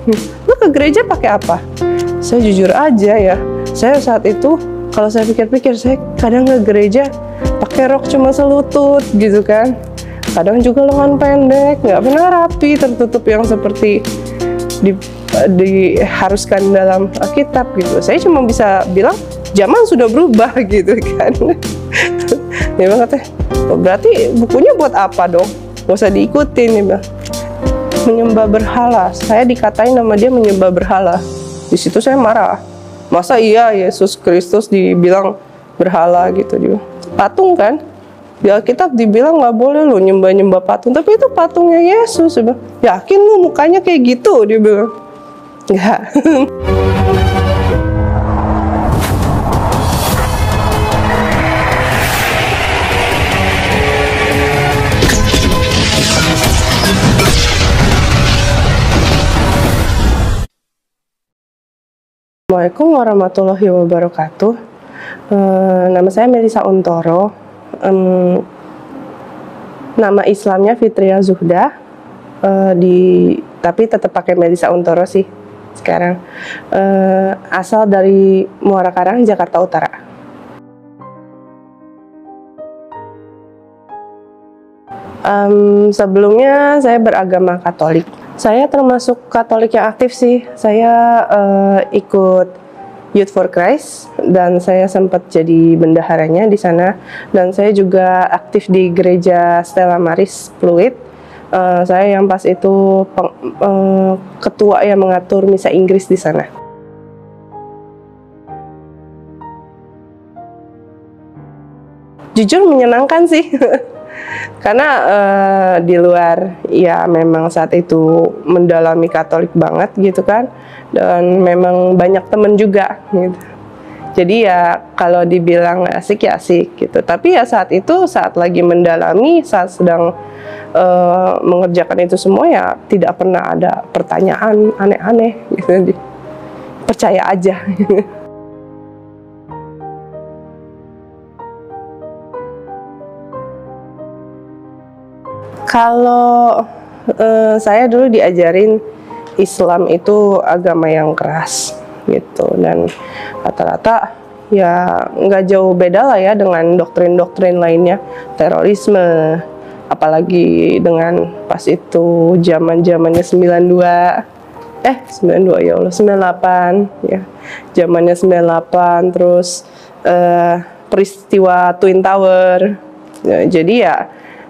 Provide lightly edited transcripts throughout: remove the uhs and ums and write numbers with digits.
Lu ke gereja pakai apa? Saya jujur aja ya, saya saat itu kalau saya pikir-pikir, saya kadang ke gereja pakai rok cuma selutut gitu kan, kadang juga lengan pendek, nggak pernah rapi, tertutup yang seperti diharuskan dalam Alkitab gitu. Saya cuma bisa bilang zaman sudah berubah gitu kan. Dia bilang katanya, oh, berarti bukunya buat apa dong? Gak usah diikutin. Dia bilang menyembah berhala. Saya dikatain nama dia menyembah berhala. Di situ saya marah. Masa iya Yesus Kristus dibilang berhala gitu dia. Patung kan? Di Alkitab dibilang nggak boleh lo nyembah-nyembah patung, tapi itu patungnya Yesus. Dia bilang, yakin lu mukanya kayak gitu? Dia bilang, enggak. Assalamualaikum warahmatullahi wabarakatuh. Nama saya Melisa Untoro. Nama Islamnya Fitria Zuhda. Tapi tetap pakai Melisa Untoro sih sekarang. Asal dari Muara Karang, Jakarta Utara. Sebelumnya saya beragama Katolik. Saya termasuk Katolik yang aktif sih. Saya ikut Youth for Christ dan saya sempat jadi bendaharanya di sana. Dan saya juga aktif di gereja Stella Maris Pluit. Saya yang pas itu ketua yang mengatur misa Inggris di sana. Jujur menyenangkan sih. Karena di luar ya memang saat itu mendalami Katolik banget gitu kan, dan memang banyak temen juga gitu. Jadi ya kalau dibilang asik ya asik gitu, tapi ya saat itu saat lagi mendalami, saat sedang mengerjakan itu semua ya tidak pernah ada pertanyaan aneh-aneh gitu. Percaya aja. Kalau saya dulu diajarin Islam itu agama yang keras gitu, dan rata-rata ya nggak jauh beda lah ya dengan doktrin-doktrin lainnya, terorisme, apalagi dengan pas itu zamannya 92 ya Allah 98 ya, zamannya 98, terus peristiwa Twin Tower ya, jadi ya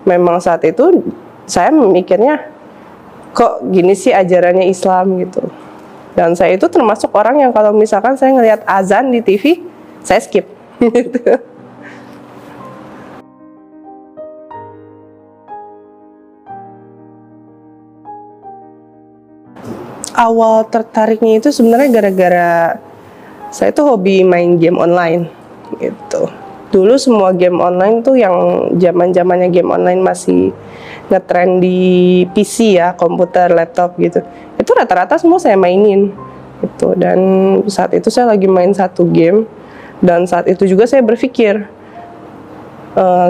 memang saat itu saya memikirnya kok gini sih ajarannya Islam gitu. Dan saya itu termasuk orang yang kalau misalkan saya ngelihat azan di TV, saya skip gitu. Awal tertariknya itu sebenarnya gara-gara saya tuh hobi main game online gitu. Dulu semua game online tuh yang zaman-zamannya game online masih ngetrend di PC ya, komputer, laptop gitu. Itu rata-rata semua saya mainin gitu. Dan saat itu saya lagi main satu game, dan saat itu juga saya berpikir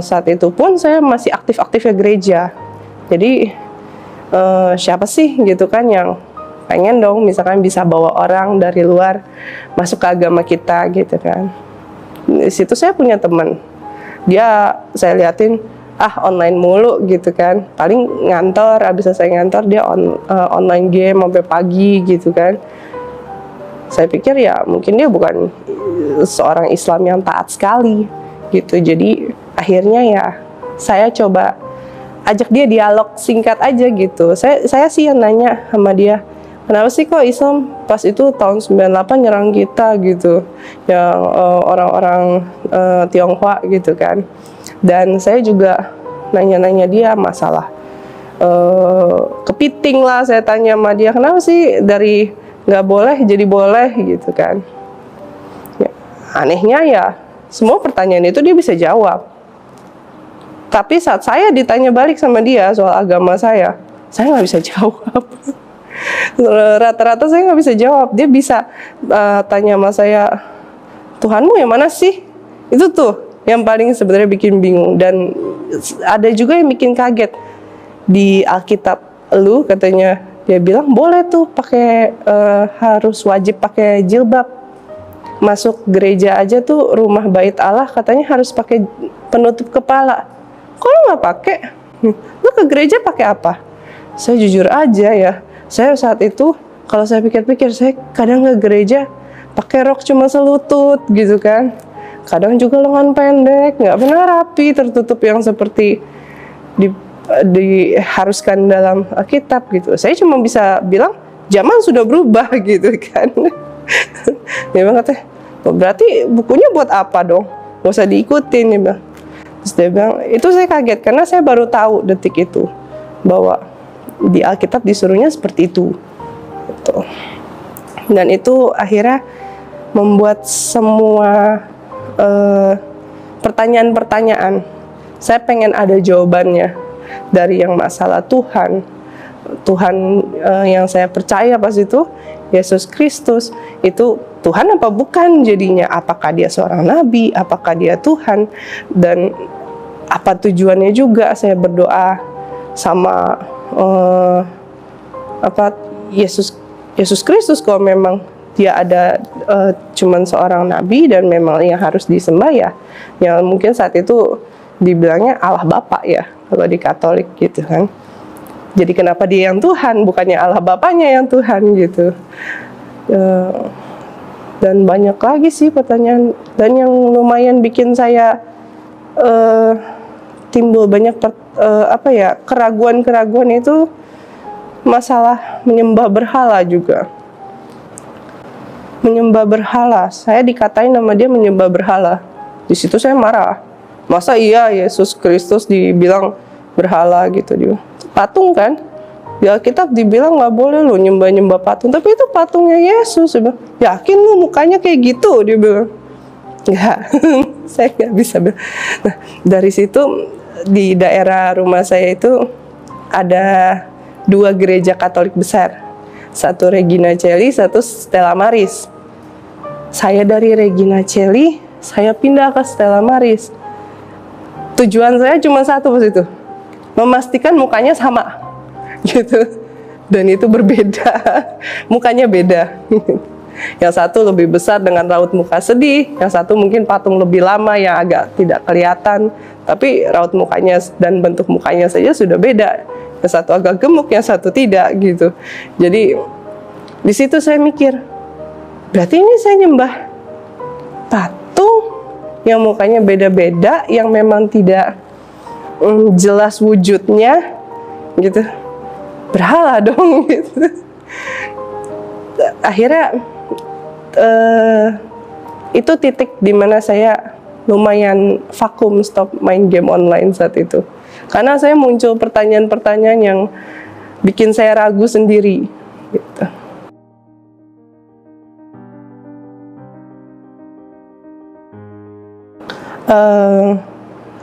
saat itu pun saya masih aktif-aktifnya gereja. Jadi siapa sih gitu kan yang pengen dong misalkan bisa bawa orang dari luar masuk ke agama kita gitu kan. Di situ saya punya teman, dia saya liatin online mulu gitu kan, paling ngantor, habis selesai ngantor dia online game sampai pagi gitu kan. Saya pikir ya mungkin dia bukan seorang Islam yang taat sekali gitu. Jadi akhirnya ya saya coba ajak dia dialog singkat aja gitu. Saya sih yang nanya sama dia, kenapa sih kok Islam pas itu tahun 98 nyerang kita gitu, yang orang-orang Tionghoa gitu kan. Dan saya juga nanya-nanya dia masalah kepiting lah, saya tanya sama dia, kenapa sih dari nggak boleh jadi boleh gitu kan. Ya, anehnya ya semua pertanyaan itu dia bisa jawab. Tapi saat saya ditanya balik sama dia soal agama saya nggak bisa jawab. Rata-rata saya nggak bisa jawab. Dia bisa tanya sama saya, Tuhanmu yang mana sih? Itu tuh yang paling sebenarnya bikin bingung. Dan ada juga yang bikin kaget. Di Alkitab lu katanya Dia bilang boleh tuh pakai harus wajib pakai jilbab. Masuk gereja aja tuh rumah bait Allah katanya harus pakai penutup kepala. Kok lo nggak pakai? Lo ke gereja pakai apa? Saya jujur aja ya, saya saat itu kalau saya pikir-pikir, saya kadang ke gereja pakai rok cuma selutut gitu kan. Kadang juga lengan pendek, nggak pernah rapi, tertutup yang seperti diharuskan dalam Alkitab gitu. Saya cuma bisa bilang zaman sudah berubah gitu kan. Dia bilang katanya, oh, berarti bukunya buat apa dong? Gak usah diikutin, dia bilang. Terus dia bilang, itu saya kaget karena saya baru tahu detik itu bahwa di Alkitab disuruhnya seperti itu. Gitu. Dan itu akhirnya membuat semua pertanyaan-pertanyaan. Saya pengen ada jawabannya dari yang masalah Tuhan yang saya percaya pas itu, Yesus Kristus itu Tuhan apa bukan jadinya, apakah dia seorang nabi, apakah dia Tuhan, dan apa tujuannya juga. Saya berdoa sama Yesus Kristus, kalau memang dia ada cuman seorang nabi dan memang yang harus disembah ya, yang mungkin saat itu dibilangnya Allah Bapa ya kalau di Katolik gitu kan. Jadi kenapa dia yang Tuhan, bukannya Allah Bapanya yang Tuhan gitu. Dan banyak lagi sih pertanyaan, dan yang lumayan bikin saya timbul banyak keraguan-keraguan itu masalah menyembah berhala juga. Menyembah berhala, saya dikatain nama dia menyembah berhala. Di situ saya marah. Masa iya Yesus Kristus dibilang berhala gitu dia. Patung kan? Di Alkitab dibilang nggak boleh lo nyembah-nyembah patung, tapi itu patungnya Yesus. Dia bilang, yakin lu mukanya kayak gitu? Dia bilang, nggak, saya nggak bisa bilang. Nah, dari situ di daerah rumah saya itu ada 2 gereja Katolik besar. Satu Regina Coeli, satu Stella Maris. Saya dari Regina Coeli, saya pindah ke Stella Maris. Tujuan saya cuma satu pas itu, memastikan mukanya sama gitu, dan itu berbeda. Mukanya beda. Yang satu lebih besar dengan raut muka sedih, yang satu mungkin patung lebih lama yang agak tidak kelihatan, tapi raut mukanya dan bentuk mukanya saja sudah beda. Yang satu agak gemuk, yang satu tidak gitu. Jadi di situ saya mikir, berarti ini saya nyembah patung yang mukanya beda-beda, yang memang tidak jelas wujudnya gitu, berhala dong gitu. Akhirnya itu titik dimana saya lumayan vakum, stop main game online saat itu, karena saya muncul pertanyaan-pertanyaan yang bikin saya ragu sendiri gitu.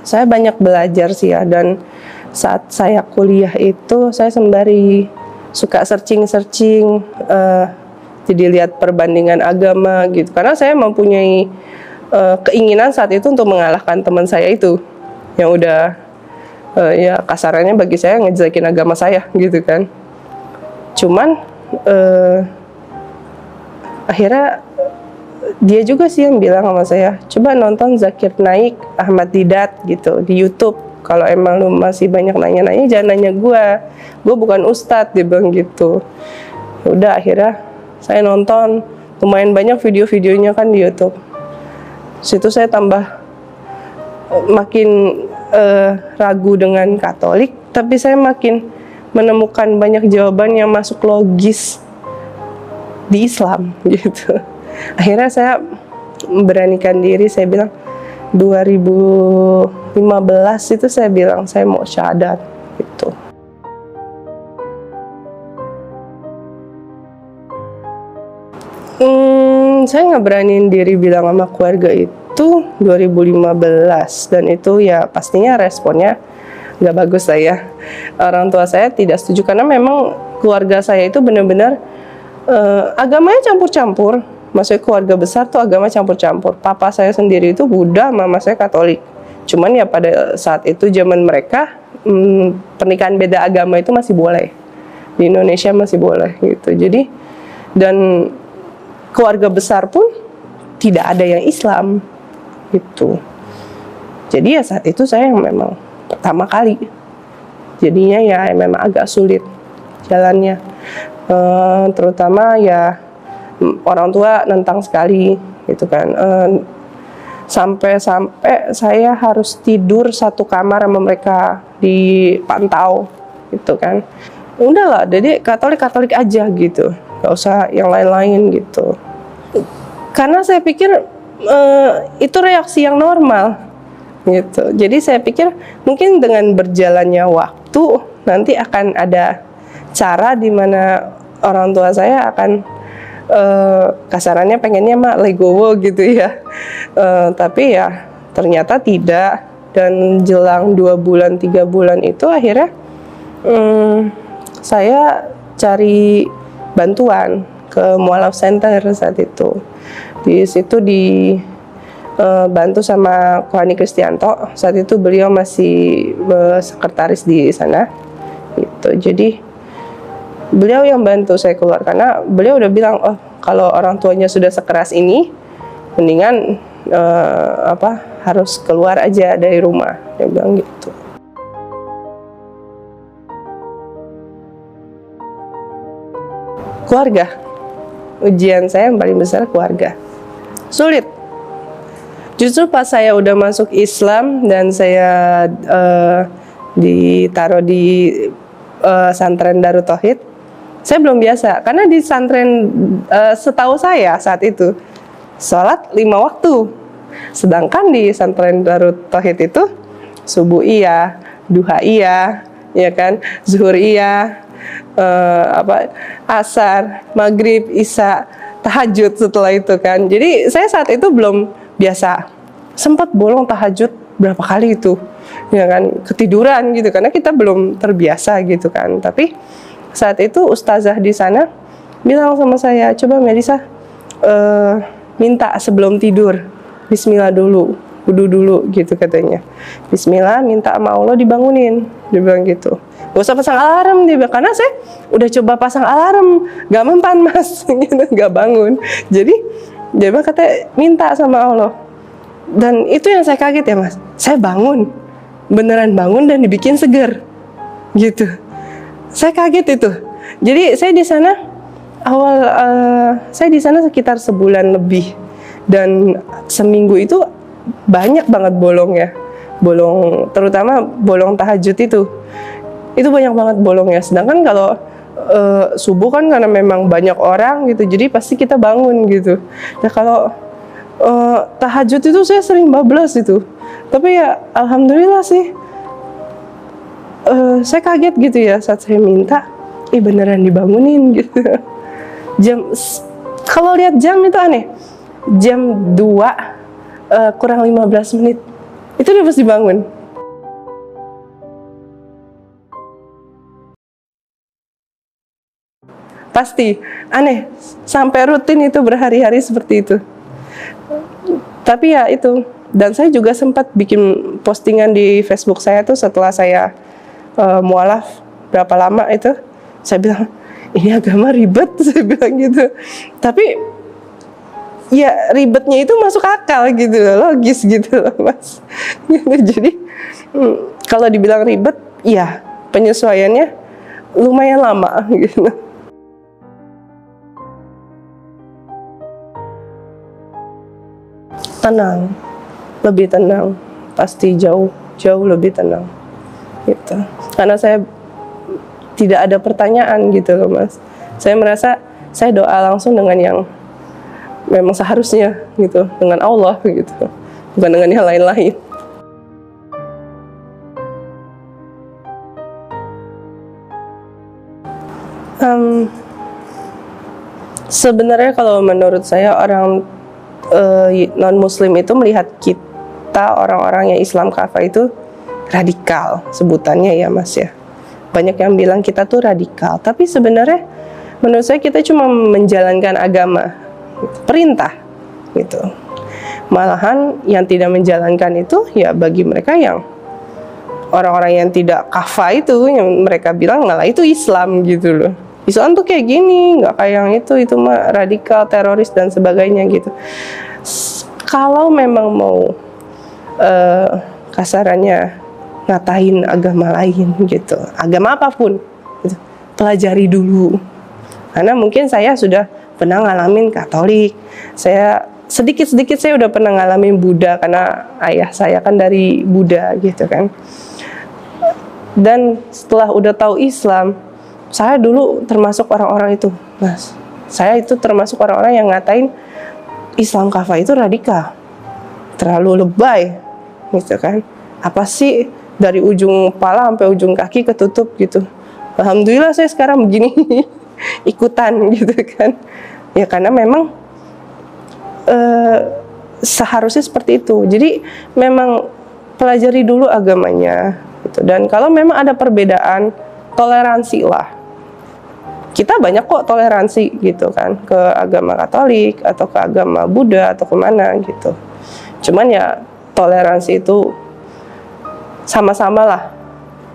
Saya banyak belajar sih ya, dan saat saya kuliah itu saya sembari suka searching, jadi lihat perbandingan agama gitu, karena saya mempunyai keinginan saat itu untuk mengalahkan teman saya itu yang udah ya kasarannya bagi saya ngejelekin agama saya gitu kan. Cuman akhirnya dia juga sih yang bilang sama saya, coba nonton Zakir Naik, Ahmad Didat gitu di YouTube. Kalau emang lu masih banyak nanya-nanya, jangan nanya gue bukan ustadz, dia bilang gitu. Udah akhirnya saya nonton lumayan banyak video-videonya kan di YouTube. Situ saya tambah makin ragu dengan Katolik, tapi saya makin menemukan banyak jawaban yang masuk logis di Islam gitu. Akhirnya saya memberanikan diri, saya bilang 2015 itu saya bilang saya mau syahadat gitu. Saya nggak beraniin diri bilang sama keluarga itu 2015, dan itu ya pastinya responnya nggak bagus lah ya. Orang tua saya tidak setuju karena memang keluarga saya itu benar-benar agamanya campur-campur. Maksudnya keluarga besar tuh agama campur-campur. Papa saya sendiri itu Buddha, mama saya Katolik. Cuman ya pada saat itu zaman mereka pernikahan beda agama itu masih boleh. di Indonesia masih boleh gitu. Jadi dan keluarga besar pun tidak ada yang Islam gitu. Jadi ya saat itu saya yang memang pertama kali, jadinya ya memang agak sulit jalannya, terutama ya orang tua nentang sekali gitu kan. Sampai-sampai saya harus tidur satu kamar sama mereka, dipantau gitu kan. Udahlah, jadi Katolik aja gitu, gak usah yang lain-lain gitu. Karena saya pikir itu reaksi yang normal gitu. Jadi saya pikir mungkin dengan berjalannya waktu nanti akan ada cara di mana orang tua saya akan kasarannya pengennya mah legowo gitu ya, tapi ya ternyata tidak. Dan jelang 2 bulan 3 bulan itu akhirnya saya cari bantuan ke Mualaf Center saat itu. Di situ dibantu sama Kohani Kristianto. Saat itu beliau masih sekretaris di sana gitu. Jadi beliau yang bantu saya keluar, karena beliau udah bilang, oh kalau orang tuanya sudah sekeras ini, mendingan harus keluar aja dari rumah, dia bilang gitu. Keluarga, ujian saya yang paling besar keluarga, sulit. Justru pas saya udah masuk Islam dan saya ditaruh di santren Darut Tauhid, saya belum biasa, karena di santren setahu saya saat itu sholat 5 waktu, sedangkan di santren Darut Tauhid itu subuh iya, duha iya, ya kan, zuhur iya, asar, maghrib, isya, tahajud setelah itu kan. Jadi saya saat itu belum biasa, sempat bolong tahajud berapa kali itu, ya kan, ketiduran gitu karena kita belum terbiasa gitu kan. Tapi saat itu ustazah di sana bilang sama saya, coba Melisa minta sebelum tidur Bismillah dulu, wudu dulu gitu katanya. Bismillah, minta sama Allah dibangunin, dia bilang gitu. Gak usah pasang alarm, dia bilang, karena saya udah coba pasang alarm, gak mempan mas, gitu, gak bangun. Jadi dia bilang katanya minta sama Allah. Dan itu yang saya kaget ya mas, saya bangun, beneran bangun dan dibikin seger gitu. Saya kaget itu. Jadi saya di sana saya di sana sekitar sebulan lebih, dan seminggu itu banyak banget bolongnya, terutama bolong tahajud itu banyak banget bolongnya. Sedangkan kalau subuh kan karena memang banyak orang gitu, jadi pasti kita bangun gitu. Nah kalau tahajud itu saya sering bablas itu, tapi ya alhamdulillah sih. Saya kaget gitu ya saat saya minta, beneran dibangunin gitu. Kalau lihat jam itu aneh, jam 2 kurang 15 menit itu udah pasti bangun. Pasti aneh, sampai rutin itu berhari-hari seperti itu. Tapi ya itu, dan saya juga sempat bikin postingan di Facebook saya tuh setelah saya mualaf berapa lama itu, saya bilang ini agama ribet, saya bilang gitu. Tapi ya ribetnya itu masuk akal gitu, logis gitu loh mas. Jadi kalau dibilang ribet, ya penyesuaiannya lumayan lama gitu. Tenang, lebih tenang, pasti jauh lebih tenang gitu. Karena saya tidak ada pertanyaan gitu loh mas. Saya merasa saya doa langsung dengan yang memang seharusnya gitu, dengan Allah gitu, bukan dengan yang lain-lain. Sebenarnya kalau menurut saya orang non-muslim itu melihat kita orang-orang yang Islam kafah itu radikal sebutannya ya mas ya. Banyak yang bilang kita tuh radikal, tapi sebenarnya menurut saya kita cuma menjalankan agama, perintah gitu. Malahan yang tidak menjalankan itu ya bagi mereka yang orang-orang yang tidak kafah itu, yang mereka bilang malah itu Islam gitu loh. Islam tuh kayak gini, nggak kayak yang itu mah radikal, teroris dan sebagainya gitu. Kalau memang mau kasarannya ngatain agama lain gitu, agama apapun gitu, pelajari dulu. Karena mungkin saya sudah pernah ngalamin Katolik, saya sedikit-sedikit saya udah pernah ngalamin Buddha karena ayah saya kan dari Buddha gitu kan. Dan setelah udah tahu Islam, saya dulu termasuk orang-orang itu, Mas. Saya itu termasuk orang-orang yang ngatain Islam kafah itu radikal, terlalu lebay, gitu kan. Apa sih dari ujung kepala sampai ujung kaki ketutup gitu. Alhamdulillah saya sekarang begini, ikutan gitu kan. Ya karena memang seharusnya seperti itu. Jadi memang pelajari dulu agamanya, gitu. Dan kalau memang ada perbedaan, toleransi lah. Kita banyak kok toleransi gitu kan, ke agama Katolik atau ke agama Buddha atau kemana gitu. Cuman ya toleransi itu sama-sama lah,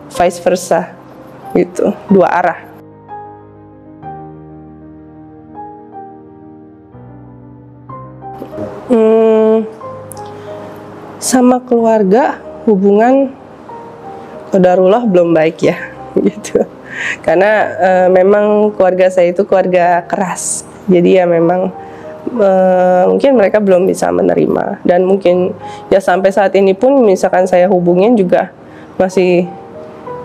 vice versa gitu, dua arah. Sama keluarga hubungan qadarullah belum baik ya gitu. Karena memang keluarga saya itu keluarga keras, jadi ya memang mungkin mereka belum bisa menerima. Dan mungkin ya sampai saat ini pun misalkan saya hubungin juga masih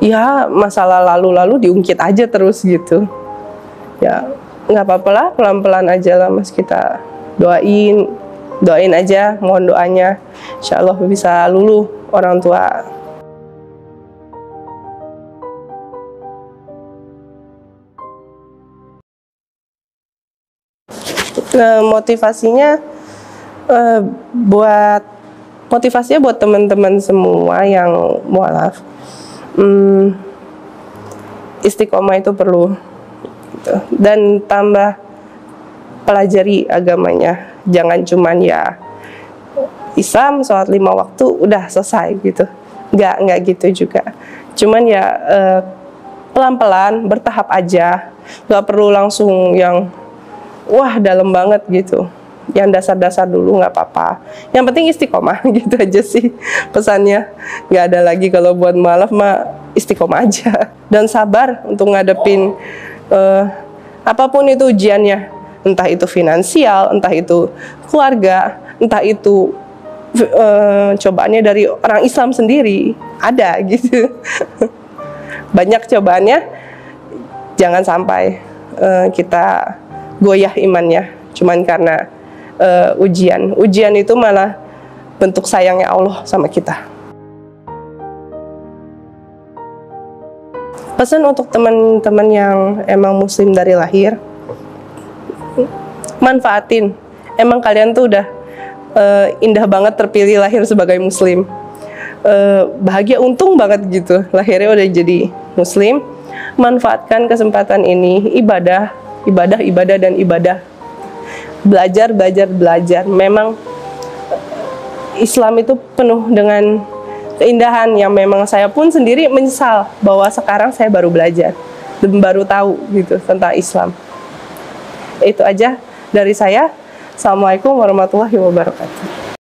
ya masalah lalu-lalu diungkit aja terus gitu. Ya nggak apa-apa lah, pelan-pelan aja lah Mas, kita doain aja, mohon doanya, insya Allah bisa luluh orang tua. Motivasinya buat teman-teman semua yang mualaf, istiqomah itu perlu gitu. Dan tambah pelajari agamanya, jangan cuman ya Islam sholat 5 waktu udah selesai gitu, nggak gitu juga. Cuman ya pelan-pelan, bertahap aja, nggak perlu langsung yang wah dalam banget gitu. Yang dasar-dasar dulu nggak apa-apa. Yang penting istiqomah gitu aja sih pesannya. Nggak ada lagi kalau buat mualaf mah istiqomah aja. Dan sabar untuk ngadepin apapun itu ujiannya. Entah itu finansial, entah itu keluarga, entah itu cobaannya dari orang Islam sendiri. Ada gitu. Banyak cobaannya. Jangan sampai kita goyah imannya cuman karena ujian itu malah bentuk sayangnya Allah sama kita. Pesan untuk teman-teman yang emang muslim dari lahir, manfaatin. Emang kalian tuh udah indah banget terpilih lahir sebagai muslim, bahagia, untung banget gitu lahirnya udah jadi muslim. Manfaatkan kesempatan ini, ibadah dan ibadah. Belajar. Memang Islam itu penuh dengan keindahan yang memang saya pun sendiri menyesal bahwa sekarang saya baru belajar dan baru tahu gitu tentang Islam. Itu aja dari saya. Assalamualaikum warahmatullahi wabarakatuh.